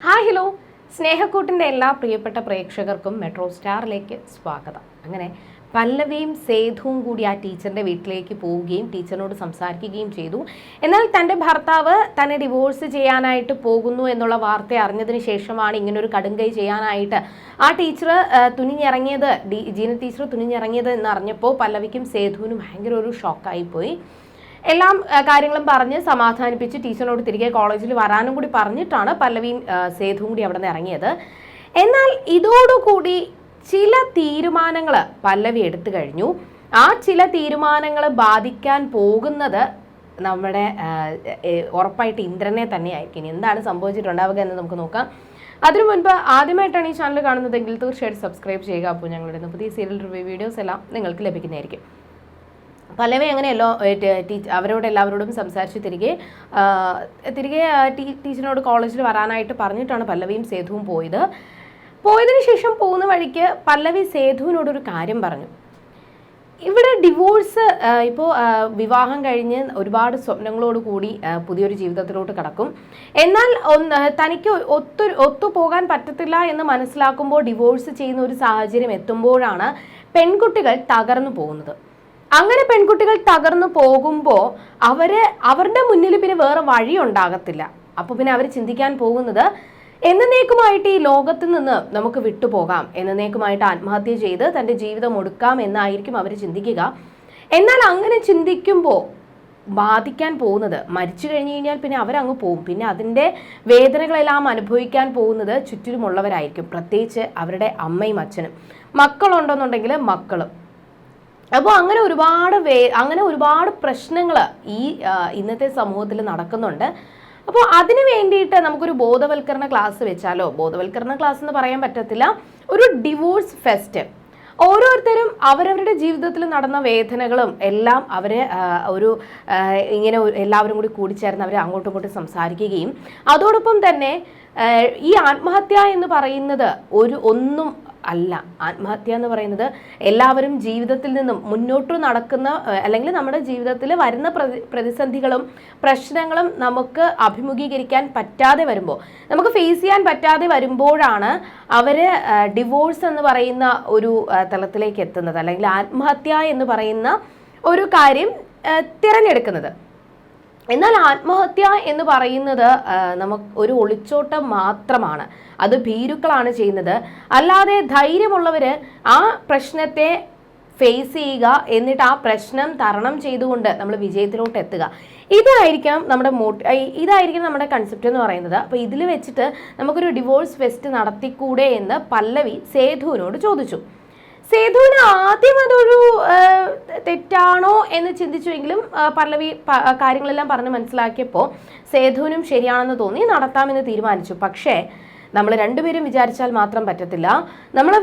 Hi hello, സ്നേഹക്കൂട്ടിൻ്റെ എല്ലാ പ്രിയപ്പെട്ട പ്രേക്ഷകർക്കും മെട്രോ സ്റ്റാറിലേക്ക് സ്വാഗതം. അങ്ങനെ പല്ലവിയും സേതുവും കൂടി ആ ടീച്ചറിൻ്റെ വീട്ടിലേക്ക് പോവുകയും ടീച്ചറിനോട് സംസാരിക്കുകയും ചെയ്തു. എന്നാൽ തൻ്റെ ഭർത്താവ് തന്നെ ഡിവോഴ്സ് ചെയ്യാനായിട്ട് പോകുന്നു എന്നുള്ള വാർത്ത അറിഞ്ഞതിന് ശേഷമാണ് ഇങ്ങനൊരു കടുങ്കൈ ചെയ്യാനായിട്ട് ആ ടീച്ചർ തുനിഞ്ഞിറങ്ങിയത്, ജീന ടീച്ചർ തുനിഞ്ഞിറങ്ങിയത് എന്നറിഞ്ഞപ്പോൾ പല്ലവിക്കും സേതുവിനും ഭയങ്കര ഒരു ഷോക്കായിപ്പോയി. എല്ലാം കാര്യങ്ങളും പറഞ്ഞ് സമാധാനിപ്പിച്ച് ടീച്ചറിനോട് തിരികെ കോളേജിൽ വരാനും കൂടി പറഞ്ഞിട്ടാണ് പല്ലവിയും സേതുവും കൂടി അവിടെ നിന്ന് ഇറങ്ങിയത്. എന്നാൽ ഇതോടുകൂടി ചില തീരുമാനങ്ങൾ പല്ലവി എടുത്തു കഴിഞ്ഞു. ആ ചില തീരുമാനങ്ങൾ ബാധിക്കാൻ പോകുന്നത് നമ്മുടെ ഉറപ്പായിട്ട് ഇന്ദ്രനെ തന്നെയായിരിക്കും. ഇനി എന്താണ് സംഭവിച്ചിട്ടുണ്ടാവുക എന്ന് നമുക്ക് നോക്കാം. അതിനു മുൻപ് ആദ്യമായിട്ടാണ് ഈ ചാനൽ കാണുന്നതെങ്കിൽ തീർച്ചയായിട്ടും സബ്സ്ക്രൈബ് ചെയ്യുക. അപ്പോൾ ഞങ്ങളുടെ പുതിയ സീരിയൽ റിവ്യൂ വീഡിയോസ് എല്ലാം നിങ്ങൾക്ക് ലഭിക്കുന്നതായിരിക്കും. പല്ലവി അങ്ങനെയല്ലോ അവരോട് എല്ലാവരോടും സംസാരിച്ച് തിരികെ ടീച്ചറിനോട് കോളേജിൽ വരാനായിട്ട് പറഞ്ഞിട്ടാണ് പല്ലവിയും സേതുവും പോയതിനു ശേഷം പോകുന്ന വഴിക്ക് പല്ലവി സേതുവിനോടൊരു കാര്യം പറഞ്ഞു. ഇവിടെ ഡിവോഴ്സ് ഇപ്പോൾ വിവാഹം കഴിഞ്ഞ് ഒരുപാട് സ്വപ്നങ്ങളോട് കൂടി പുതിയൊരു ജീവിതത്തിലോട്ട് കടക്കും. എന്നാൽ തനിക്ക് ഒത്തുപോകാൻ പറ്റത്തില്ല എന്ന് മനസ്സിലാക്കുമ്പോൾ ഡിവോഴ്സ് ചെയ്യുന്ന ഒരു സാഹചര്യം എത്തുമ്പോഴാണ് പെൺകുട്ടികൾ തകർന്നു പോകുന്നത്. അങ്ങനെ പെൺകുട്ടികൾ തകർന്നു പോകുമ്പോൾ അവരുടെ മുന്നിൽ പിന്നെ വേറെ വഴി ഉണ്ടാകത്തില്ല. അപ്പോൾ പിന്നെ അവർ ചിന്തിക്കാൻ പോകുന്നത് എന്നേക്കുമായിട്ട് ഈ ലോകത്ത് നിന്ന് നമുക്ക് വിട്ടുപോകാം, എന്നേക്കുമായിട്ട് ആത്മഹത്യ ചെയ്ത് തൻ്റെ ജീവിതം ഒടുക്കാം എന്നായിരിക്കും അവർ ചിന്തിക്കുക. എന്നാൽ അങ്ങനെ ചിന്തിക്കുമ്പോൾ ബാധിക്കാൻ പോകുന്നത്, മരിച്ചു കഴിഞ്ഞു കഴിഞ്ഞാൽ പിന്നെ അവരങ്ങ് പോകും. പിന്നെ അതിൻ്റെ വേദനകളെല്ലാം അനുഭവിക്കാൻ പോകുന്നത് ചുറ്റിലുമുള്ളവരായിരിക്കും, പ്രത്യേകിച്ച് അവരുടെ അമ്മയും അച്ഛനും. മക്കളുണ്ടെന്നുണ്ടെങ്കിൽ മക്കളും. അപ്പോൾ അങ്ങനെ ഒരുപാട് പ്രശ്നങ്ങൾ ഈ ഇന്നത്തെ സമൂഹത്തിൽ നടക്കുന്നുണ്ട്. അപ്പോൾ അതിന് വേണ്ടിയിട്ട് നമുക്കൊരു ബോധവൽക്കരണ ക്ലാസ് വെച്ചാലോ, ബോധവൽക്കരണ ക്ലാസ് എന്ന് പറയാൻ പറ്റത്തില്ല, ഒരു ഡിവോഴ്സ് ഫെസ്റ്റ്. ഓരോരുത്തരും അവരവരുടെ ജീവിതത്തിൽ നടന്ന വേദനകളും എല്ലാം ഇങ്ങനെ എല്ലാവരും കൂടി ചേർന്ന് അവർ അങ്ങോട്ടും ഇങ്ങോട്ടും സംസാരിക്കുകയും അതോടൊപ്പം തന്നെ ഈ ആത്മഹത്യ എന്ന് പറയുന്നത് ഒന്നും അല്ല. ആത്മഹത്യ എന്ന് പറയുന്നത് എല്ലാവരും ജീവിതത്തിൽ നിന്നും മുന്നോട്ട് നടക്കുന്ന, അല്ലെങ്കിൽ നമ്മുടെ ജീവിതത്തിൽ വരുന്ന പ്രതിസന്ധികളും പ്രശ്നങ്ങളും നമുക്ക് അഭിമുഖീകരിക്കാൻ പറ്റാതെ വരുമ്പോൾ, നമുക്ക് ഫേസ് ചെയ്യാൻ പറ്റാതെ വരുമ്പോഴാണ് അവർ ഡിവോഴ്സ് എന്ന് പറയുന്ന ഒരു തലത്തിലേക്ക് എത്തുന്നത്, അല്ലെങ്കിൽ ആത്മഹത്യ എന്ന് പറയുന്ന ഒരു കാര്യം തിരഞ്ഞെടുക്കുന്നത്. എന്നാൽ ആത്മഹത്യ എന്ന് പറയുന്നത് നമുക്ക് ഒരു ഒളിച്ചോട്ടം മാത്രമാണ്. അത് ഭീരുക്കളാണ് ചെയ്യുന്നത്. അല്ലാതെ ധൈര്യമുള്ളവർ ആ പ്രശ്നത്തെ ഫേസ് ചെയ്യുക, എന്നിട്ട് ആ പ്രശ്നം തരണം ചെയ്തുകൊണ്ട് നമ്മൾ വിജയത്തിലോട്ട് എത്തുക, ഇതായിരിക്കണം നമ്മുടെ കൺസെപ്റ്റ് എന്ന് പറയുന്നത്. അപ്പോൾ ഇതിൽ വെച്ചിട്ട് നമുക്കൊരു ഡിവോഴ്സ് ഫെസ്റ്റ് നടത്തിക്കൂടെ എന്ന് പല്ലവി സേതുവിനോട് ചോദിച്ചു. സേതുവിന് ആദ്യം അതൊരു തെറ്റാണോ എന്ന് ചിന്തിച്ചുവെങ്കിലും പല്ലവി കാര്യങ്ങളെല്ലാം പറഞ്ഞ് മനസ്സിലാക്കിയപ്പോൾ സേതുവിനും ശരിയാണെന്ന് തോന്നി നടത്താമെന്ന് തീരുമാനിച്ചു. പക്ഷേ നമ്മൾ രണ്ടുപേരും വിചാരിച്ചാൽ മാത്രം പറ്റത്തില്ല. നമ്മളെ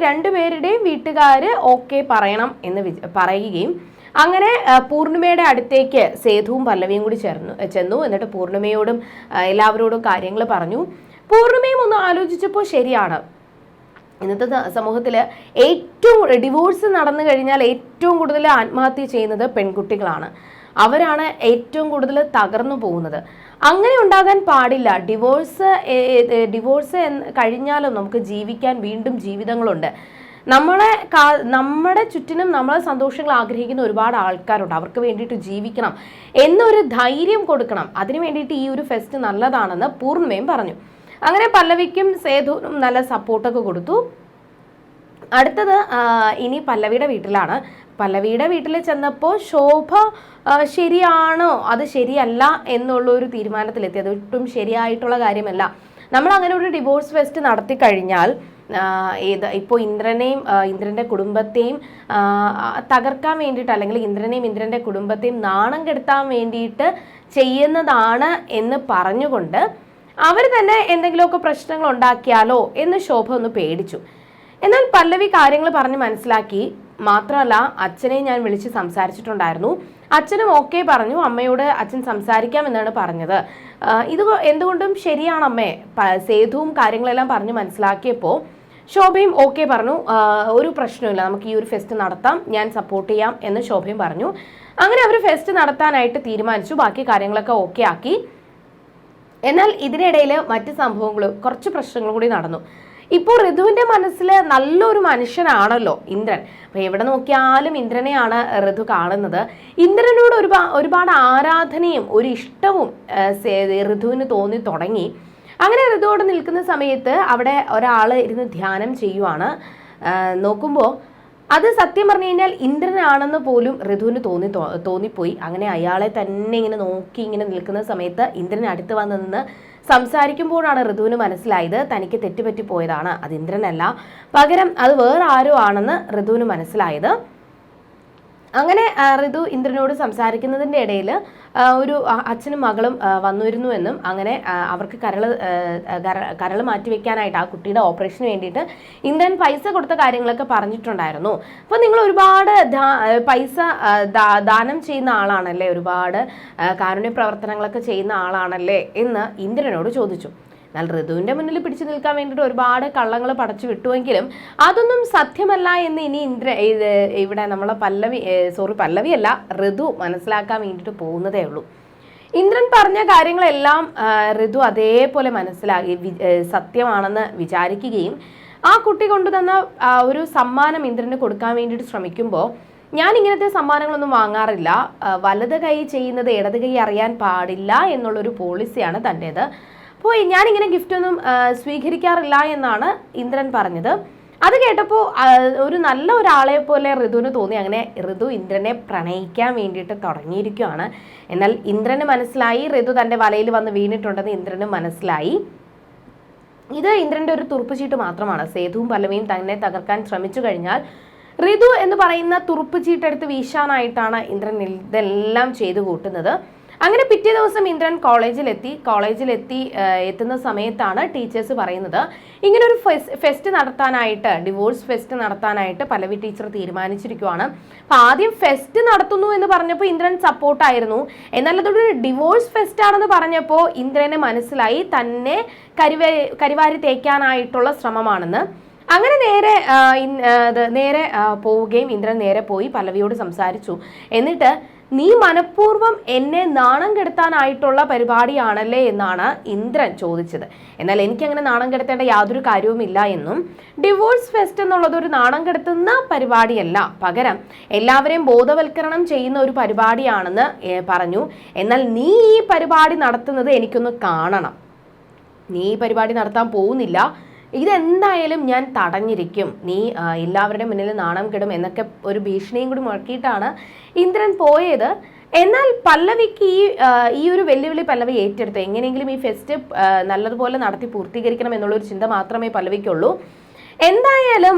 രണ്ടുപേരുടെയും വീട്ടുകാർ ഓക്കെ പറയണം എന്ന് പറയുകയും അങ്ങനെ പൂർണിമയുടെ അടുത്തേക്ക് സേതുവും പല്ലവിയും കൂടി ചെന്നു. എന്നിട്ട് പൂർണിമയോടും എല്ലാവരോടും കാര്യങ്ങൾ പറഞ്ഞു. പൂർണിമയും ഒന്ന് ആലോചിച്ചപ്പോൾ ശരിയാണ്, ഇന്നത്തെ സമൂഹത്തിൽ ഡിവോഴ്സ് നടന്നു കഴിഞ്ഞാൽ ഏറ്റവും കൂടുതൽ ആത്മഹത്യ ചെയ്യുന്നത് പെൺകുട്ടികളാണ്. അവരാണ് ഏറ്റവും കൂടുതൽ തകർന്നു പോകുന്നത്. അങ്ങനെ ഉണ്ടാകാൻ പാടില്ല. ഡിവോഴ്സ് കഴിഞ്ഞാലും നമുക്ക് ജീവിക്കാൻ വീണ്ടും ജീവിതങ്ങളുണ്ട്. നമ്മുടെ ചുറ്റിനും നമ്മളെ സന്തോഷങ്ങൾ ആഗ്രഹിക്കുന്ന ഒരുപാട് ആൾക്കാരുണ്ട്. അവർക്ക് വേണ്ടിയിട്ട് ജീവിക്കണം എന്നൊരു ധൈര്യം കൊടുക്കണം. അതിനു വേണ്ടിയിട്ട് ഈ ഒരു ഫെസ്റ്റ് നല്ലതാണെന്ന് പൂർണിമയും പറഞ്ഞു. അങ്ങനെ പല്ലവിക്കും സേതുവിനും നല്ല സപ്പോർട്ടൊക്കെ കൊടുത്തു. അടുത്തത് ഇനി പല്ലവിയുടെ വീട്ടിലാണ്. പല്ലവിയുടെ വീട്ടിൽ ചെന്നപ്പോൾ ശോഭ ശരിയാണോ അത് ശരിയല്ല എന്നുള്ളൊരു തീരുമാനത്തിലെത്തി. അത് ഒട്ടും ശരിയായിട്ടുള്ള കാര്യമല്ല. നമ്മൾ അങ്ങനെ ഒരു ഡിവോഴ്സ് ഫെസ്റ്റ് നടത്തി കഴിഞ്ഞാൽ ഇപ്പോൾ ഇന്ദ്രൻ്റെ കുടുംബത്തെയും തകർക്കാൻ വേണ്ടിയിട്ട്, അല്ലെങ്കിൽ ഇന്ദ്രൻ്റെ കുടുംബത്തെയും നാണം കെടുത്താൻ വേണ്ടിയിട്ട് ചെയ്യുന്നതാണ് എന്ന് പറഞ്ഞുകൊണ്ട് അവർ തന്നെ എന്തെങ്കിലുമൊക്കെ പ്രശ്നങ്ങൾ ഉണ്ടാക്കിയാലോ എന്ന് ശോഭ ഒന്ന് പേടിച്ചു. എന്നാൽ പല്ലവി കാര്യങ്ങൾ പറഞ്ഞ് മനസ്സിലാക്കി. മാത്രമല്ല, അച്ഛനെ ഞാൻ വിളിച്ച് സംസാരിച്ചിട്ടുണ്ടായിരുന്നു. അച്ഛനും ഓക്കെ പറഞ്ഞു. അമ്മയോട് അച്ഛൻ സംസാരിക്കാം എന്നാണ് പറഞ്ഞത്. ഇത് എന്തുകൊണ്ടും ശരിയാണ് അമ്മേ. സേതുവും കാര്യങ്ങളെല്ലാം പറഞ്ഞ് മനസ്സിലാക്കിയപ്പോൾ ശോഭയും ഓക്കെ പറഞ്ഞു. ഒരു പ്രശ്നമില്ല, നമുക്ക് ഈ ഒരു ഫെസ്റ്റ് നടത്താം, ഞാൻ സപ്പോർട്ട് ചെയ്യാം എന്ന് ശോഭയും പറഞ്ഞു. അങ്ങനെ അവർ ഫെസ്റ്റ് നടത്താനായിട്ട് തീരുമാനിച്ചു. ബാക്കി കാര്യങ്ങളൊക്കെ ഓക്കെ ആക്കി. എന്നാൽ ഇതിനിടയിൽ മറ്റ് സംഭവങ്ങളും കുറച്ച് പ്രശ്നങ്ങളും കൂടി നടന്നു. ഇപ്പോൾ ഋതുവിന്റെ മനസ്സിൽ നല്ലൊരു മനുഷ്യനാണല്ലോ ഇന്ദ്രൻ. അപ്പൊ എവിടെ നോക്കിയാലും ഇന്ദ്രനെയാണ് ഋതു കാണുന്നത്. ഇന്ദ്രനോട് ഒരുപാട് ആരാധനയും ഒരു ഇഷ്ടവും ഋതുവിന് തോന്നി തുടങ്ങി. അങ്ങനെ ഋതുവോട് നിൽക്കുന്ന സമയത്ത് അവിടെ ഒരാൾ ഇരുന്ന് ധ്യാനം ചെയ്യുവാണ്. നോക്കുമ്പോൾ അത് സത്യം പറഞ്ഞു കഴിഞ്ഞാൽ ഇന്ദ്രനാണെന്ന് പോലും ഋതുവിന് തോന്നിപ്പോയി. അങ്ങനെ അയാളെ തന്നെ ഇങ്ങനെ നോക്കി ഇങ്ങനെ നിൽക്കുന്ന സമയത്ത് ഇന്ദ്രൻ അടുത്ത് വന്ന് നിന്ന് സംസാരിക്കുമ്പോഴാണ് ഋതുവിന് മനസ്സിലായത് തനിക്ക് തെറ്റുപറ്റി പോയതാണ്, അത് ഇന്ദ്രനല്ല, പകരം അത് വേറെ ആരോ ആണെന്ന് ഋതുവിന് മനസ്സിലായത്. അങ്ങനെ ഋതു ഇന്ദ്രനോട് സംസാരിക്കുന്നതിൻ്റെ ഇടയിൽ ഒരു അച്ഛനും മകളും വന്നിരുന്നുവെന്നും അങ്ങനെ അവർക്ക് കരൾ മാറ്റിവെക്കാനായിട്ട് ആ കുട്ടിയുടെ ഓപ്പറേഷന് വേണ്ടിയിട്ട് ഇന്ദ്രൻ പൈസ കൊടുത്ത കാര്യങ്ങളൊക്കെ പറഞ്ഞിട്ടുണ്ടായിരുന്നു. അപ്പോൾ നിങ്ങൾ ഒരുപാട് പൈസ ദാനം ചെയ്യുന്ന ആളാണല്ലേ, ഒരുപാട് കാരുണ്യ പ്രവർത്തനങ്ങളൊക്കെ ചെയ്യുന്ന ആളാണല്ലേ എന്ന് ഇന്ദ്രനോട് ചോദിച്ചു. എന്നാൽ ഋതുവിൻ്റെ മുന്നിൽ പിടിച്ചു നിൽക്കാൻ വേണ്ടിയിട്ട് ഒരുപാട് കള്ളങ്ങൾ പടച്ചു വിട്ടുവെങ്കിലും അതൊന്നും സത്യമല്ല എന്ന് ഇനി ഇവിടെ നമ്മളെ പല്ലവിയല്ല ഋതു മനസ്സിലാക്കാൻ വേണ്ടിയിട്ട് പോകുന്നതേ ഉള്ളൂ. ഇന്ദ്രൻ പറഞ്ഞ കാര്യങ്ങളെല്ലാം ഋതു അതേപോലെ മനസ്സിലാക്കി സത്യമാണെന്ന് വിചാരിക്കുകയും ആ കുട്ടി കൊണ്ടുതന്ന ഒരു സമ്മാനം ഇന്ദ്രന് കൊടുക്കാൻ വേണ്ടിയിട്ട് ശ്രമിക്കുമ്പോൾ, ഞാൻ ഇങ്ങനത്തെ സമ്മാനങ്ങളൊന്നും വാങ്ങാറില്ല, വലത് കൈ ചെയ്യുന്നത് ഇടത് കൈ അറിയാൻ പാടില്ല എന്നുള്ളൊരു പോളിസിയാണ് തൻ്റേത്, അപ്പോൾ ഞാനിങ്ങനെ ഗിഫ്റ്റൊന്നും സ്വീകരിക്കാറില്ല എന്നാണ് ഇന്ദ്രൻ പറഞ്ഞത്. അത് കേട്ടപ്പോൾ ഒരു നല്ല ഒരാളെ പോലെ ഋതുവിന് തോന്നി. അങ്ങനെ ഋതു ഇന്ദ്രനെ പ്രണയിക്കാൻ വേണ്ടിയിട്ട് തുടങ്ങിയിരിക്കുകയാണ്. എന്നാൽ ഇന്ദ്രന് മനസ്സിലായി ഋതു തൻ്റെ വലയിൽ വന്ന് വീണിട്ടുണ്ടെന്ന് ഇന്ദ്രന് മനസ്സിലായി. ഇത് ഇന്ദ്രൻ്റെ ഒരു തുറുപ്പുചീട്ട് മാത്രമാണ്. സേതുവും പല്ലവിയും തന്നെ തകർക്കാൻ ശ്രമിച്ചു കഴിഞ്ഞാൽ ഋതു എന്ന് പറയുന്ന തുറുപ്പുചീട്ടെടുത്ത് വീശാനായിട്ടാണ് ഇന്ദ്രൻ ഇതെല്ലാം ചെയ്തു കൂട്ടുന്നത്. അങ്ങനെ പിറ്റേ ദിവസം ഇന്ദ്രൻ കോളേജിലെത്തി എത്തുന്ന സമയത്താണ് ടീച്ചേഴ്സ് പറയുന്നത് ഇങ്ങനൊരു ഫെസ്റ്റ് നടത്താനായിട്ട്, ഡിവോഴ്സ് ഫെസ്റ്റ് നടത്താനായിട്ട് പല്ലവി ടീച്ചർ തീരുമാനിച്ചിരിക്കുവാണ്. അപ്പം ആദ്യം ഫെസ്റ്റ് നടത്തുന്നു എന്ന് പറഞ്ഞപ്പോൾ ഇന്ദ്രൻ സപ്പോർട്ടായിരുന്നു. എന്നാൽ അതൊരു ഡിവോഴ്സ് ഫെസ്റ്റ് ആണെന്ന് പറഞ്ഞപ്പോൾ ഇന്ദ്രന് മനസ്സിലായി തന്നെ കരിവാരി തേക്കാനായിട്ടുള്ള ശ്രമമാണെന്ന്. അങ്ങനെ നേരെ പോവുകയും ഇന്ദ്രൻ നേരെ പോയി പല്ലവിയോട് സംസാരിച്ചു. എന്നിട്ട് നീ മനഃപൂർവ്വം എന്നെ നാണം കെടുത്താനായിട്ടുള്ള പരിപാടിയാണല്ലേ എന്നാണ് ഇന്ദ്രൻ ചോദിച്ചത്. എന്നാൽ എനിക്കങ്ങനെ നാണം കെടുത്തേണ്ട യാതൊരു കാര്യവുമില്ല എന്നും ഡിവോഴ്സ് ഫെസ്റ്റ് എന്നുള്ളത് ഒരു നാണം കെടുത്തുന്ന പരിപാടിയല്ല, പകരം എല്ലാവരെയും ബോധവൽക്കരണം ചെയ്യുന്ന ഒരു പരിപാടിയാണെന്ന് പറഞ്ഞു. എന്നാൽ നീ ഈ പരിപാടി നടത്തുന്നത് എനിക്കൊന്ന് കാണണം. നീ ഈ പരിപാടി നടത്താൻ പോകുന്നില്ല, ഇതെന്തായാലും ഞാൻ തടഞ്ഞിരിക്കും, നീ എല്ലാവരുടെ മുന്നിൽ നാണം കെടും എന്നൊക്കെ ഒരു ഭീഷണിയും കൂടി മുഴക്കിയിട്ടാണ് ഇന്ദ്രൻ പോയത്. എന്നാൽ പല്ലവിക്ക് ഈ ഒരു വെല്ലുവിളി പല്ലവി ഏറ്റെടുത്തു. എങ്ങനെയെങ്കിലും ഈ ഫെസ്റ്റ് നല്ലതുപോലെ നടത്തി പൂർത്തീകരിക്കണം എന്നുള്ളൊരു ചിന്ത മാത്രമേ പല്ലവിക്കുള്ളൂ. എന്തായാലും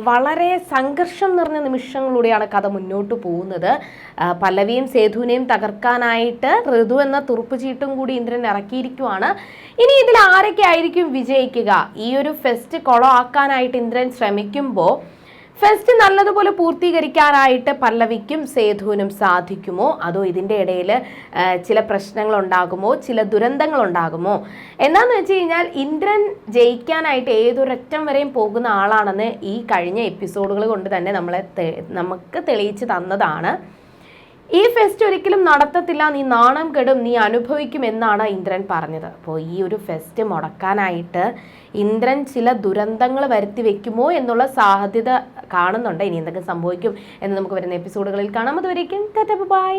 വളരെ സംഘർഷം നിറഞ്ഞ നിമിഷങ്ങളിലൂടെയാണ് കഥ മുന്നോട്ട് പോകുന്നത്. പല്ലവിയും സേതുവിനെയും തകർക്കാനായിട്ട് ഋതു എന്ന തുറുപ്പുചീട്ടും കൂടി ഇന്ദ്രൻ ഇറക്കിയിരിക്കുവാണ്. ഇനി ഇതിൽ ആരൊക്കെ ആയിരിക്കും വിജയിക്കുക? ഈ ഒരു ഫെസ്റ്റ് കൊളമാക്കാനായിട്ട് ഇന്ദ്രൻ ശ്രമിക്കുമ്പോൾ ഫെസ്റ്റ് നല്ലതുപോലെ പൂർത്തീകരിക്കാനായിട്ട് പല്ലവിക്കും സേതുവിനും സാധിക്കുമോ? അതോ ഇതിൻ്റെ ഇടയിൽ ചില പ്രശ്നങ്ങൾ ഉണ്ടാകുമോ, ചില ദുരന്തങ്ങൾ ഉണ്ടാകുമോ? എന്താണെന്ന് വെച്ച് കഴിഞ്ഞാൽ ഇന്ദ്രൻ ജയിക്കാനായിട്ട് ഏതൊരറ്റം വരെയും പോകുന്ന ആളാണെന്ന് ഈ കഴിഞ്ഞ എപ്പിസോഡുകൾ കൊണ്ട് തന്നെ നമുക്ക് തെളിയിച്ച് തന്നതാണ്. ഈ ഫെസ്റ്റ് ഒരിക്കലും നടത്തത്തില്ല, നീ നാണം കെടും, നീ അനുഭവിക്കും എന്നാണ് ഇന്ദ്രൻ പറഞ്ഞത്. അപ്പോൾ ഈ ഒരു ഫെസ്റ്റ് മുടക്കാനായിട്ട് ഇന്ദ്രൻ ചില ദുരന്തങ്ങൾ വരുത്തി വെക്കുമോ എന്നുള്ള സാധ്യത കാണുന്നുണ്ട്. ഇനി എന്തൊക്കെ സംഭവിക്കും എന്ന് നമുക്ക് വരുന്ന എപ്പിസോഡുകളിൽ കാണാം. അതുവരേക്കും ബൈ.